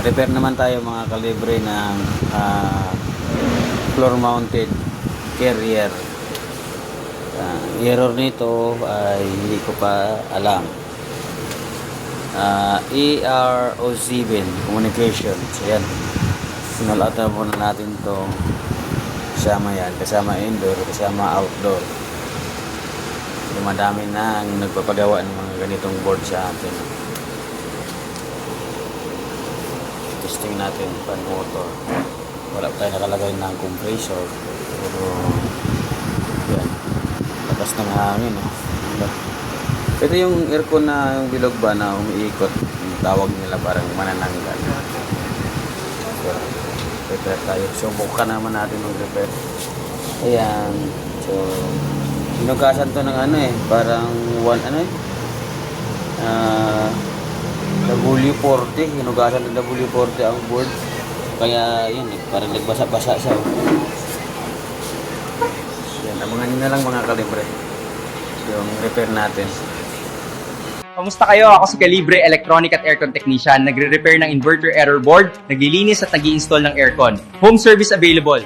Repair naman tayo mga kalibre ng floor mounted carrier. Error nito ay hindi ko pa alam. ERO7 communication. So yan, sinalata muna natin to. Kasama yan, kasama indoor, kasama outdoor. Madami na ang nagpapagawa ng mga ganitong board sa atin. Testing natin pan motor. Wala tayo nakalagay ng compressor, pero yan, labas ng hangin. Ito yung aircon na yung bilog ba na umiikot, yung tawag nila, parang manananggal. So, repair tayo. Subukan naman natin mag-repair. Ayan. So, hinugasan to ng parang W40. Hinugasan ng W40 ang board. Kaya yun parang nagbasa-basa siya. Yan, abangan nyo na lang mga kalibre yung repair natin. Kamusta kayo? Ako si Calibre, Electronic at Aircon Technician. Nagre-repair ng inverter error board, naglilinis at nag-i-install ng aircon. Home service available.